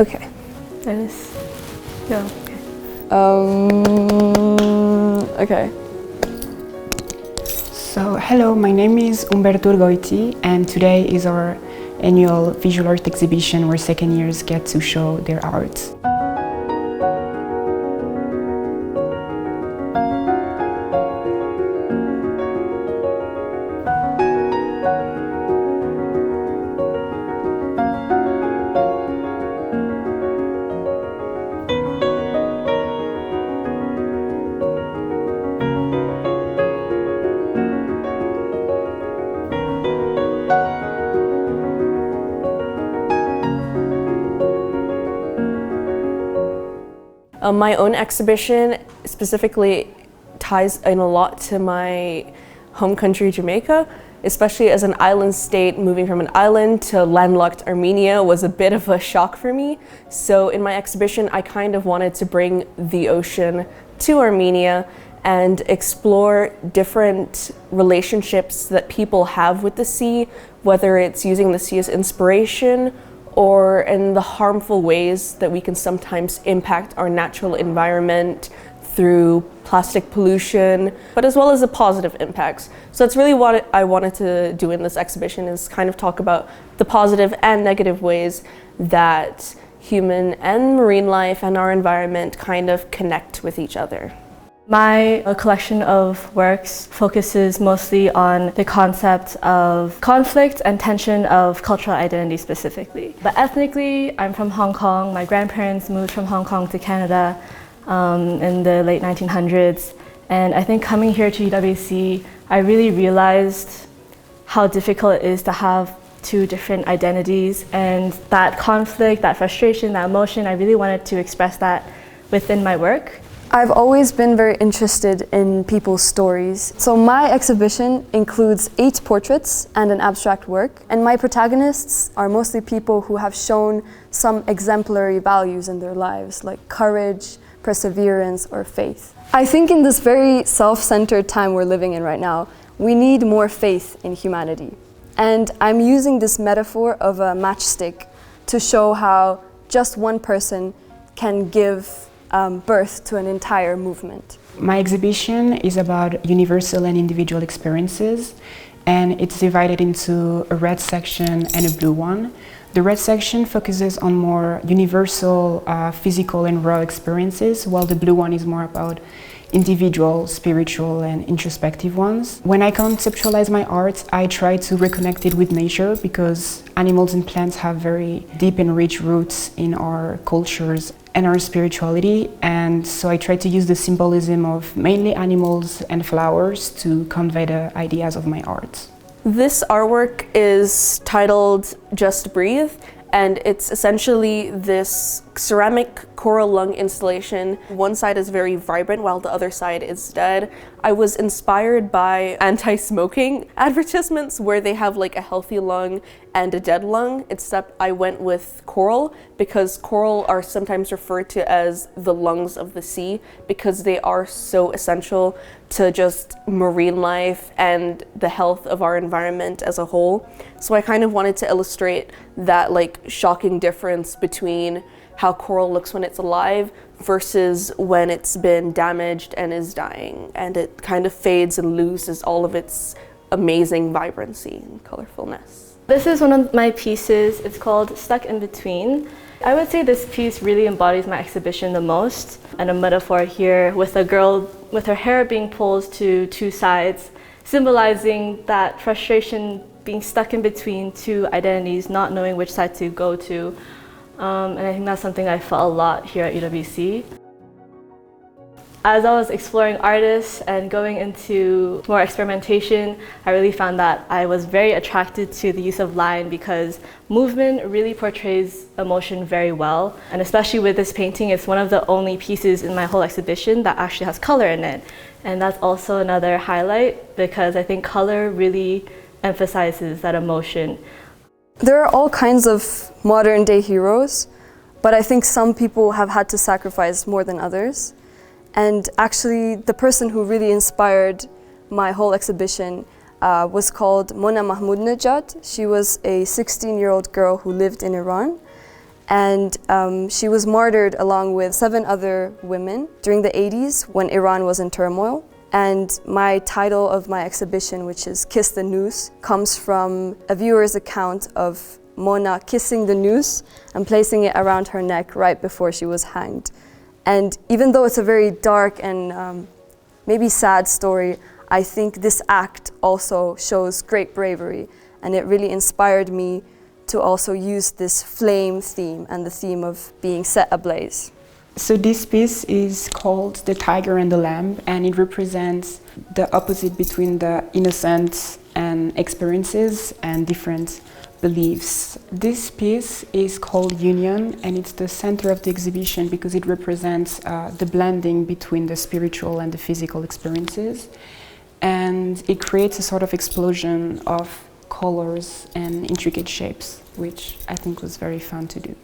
Okay. That is, yeah. Okay. So, hello, my name is Umberto Urgoiti, and today is our annual visual art exhibition where second years get to show their art. My own exhibition specifically ties in a lot to my home country, Jamaica, especially as an island state. Moving from an island to landlocked Armenia was a bit of a shock for me. So in my exhibition, I kind of wanted to bring the ocean to Armenia and explore different relationships that people have with the sea, whether it's using the sea as inspiration or in the harmful ways that we can sometimes impact our natural environment through plastic pollution, but as well as the positive impacts. So that's really what I wanted to do in this exhibition, is kind of talk about the positive and negative ways that human and marine life and our environment kind of connect with each other. My collection of works focuses mostly on the concept of conflict and tension of cultural identity specifically. But ethnically, I'm from Hong Kong. My grandparents moved from Hong Kong to Canada in the late 1900s. And I think coming here to UWC, I really realized how difficult it is to have two different identities. And that conflict, that frustration, that emotion, I really wanted to express that within my work. I've always been very interested in people's stories. So my exhibition includes 8 portraits and an abstract work. And my protagonists are mostly people who have shown some exemplary values in their lives, like courage, perseverance, or faith. I think in this very self-centered time we're living in right now, we need more faith in humanity. And I'm using this metaphor of a matchstick to show how just one person can give birth to an entire movement. My exhibition is about universal and individual experiences, and it's divided into a red section and a blue one. The red section focuses on more universal, physical and raw experiences, while the blue one is more about individual, spiritual and introspective ones. When I conceptualize my art, I try to reconnect it with nature, because animals and plants have very deep and rich roots in our cultures and our spirituality, and so I try to use the symbolism of mainly animals and flowers to convey the ideas of my art. This artwork is titled Just Breathe, and it's essentially this ceramic coral lung installation. One side is very vibrant while the other side is dead. I was inspired by anti-smoking advertisements where they have like a healthy lung and a dead lung, except I went with coral because coral are sometimes referred to as the lungs of the sea because they are so essential to just marine life and the health of our environment as a whole. So I kind of wanted to illustrate that like shocking difference between how coral looks when it's alive versus when it's been damaged and is dying, and it kind of fades and loses all of its amazing vibrancy and colorfulness. This is one of my pieces. It's called Stuck in Between. I would say this piece really embodies my exhibition the most, and a metaphor here with a girl with her hair being pulled to two sides, symbolizing that frustration, being stuck in between two identities, not knowing which side to go to. And I think that's something I felt a lot here at UWC. As I was exploring artists and going into more experimentation, I really found that I was very attracted to the use of line because movement really portrays emotion very well. And especially with this painting, it's one of the only pieces in my whole exhibition that actually has color in it. And that's also another highlight because I think color really emphasizes that emotion. There are all kinds of modern day heroes, but I think some people have had to sacrifice more than others. And actually, the person who really inspired my whole exhibition was called Mona Mahmoudnejad. She was a 16-year-old girl who lived in Iran. And she was martyred along with 7 other women during the 80s when Iran was in turmoil. And my title of my exhibition, which is Kiss the Noose, comes from a viewer's account of Mona kissing the noose and placing it around her neck right before she was hanged. And even though it's a very dark and maybe sad story, I think this act also shows great bravery, and it really inspired me to also use this flame theme and the theme of being set ablaze. So this piece is called The Tiger and the Lamb, and it represents the opposite between the innocence and experiences and different beliefs. This piece is called Union, and it's the center of the exhibition because it represents the blending between the spiritual and the physical experiences. And it creates a sort of explosion of colors and intricate shapes, which I think was very fun to do.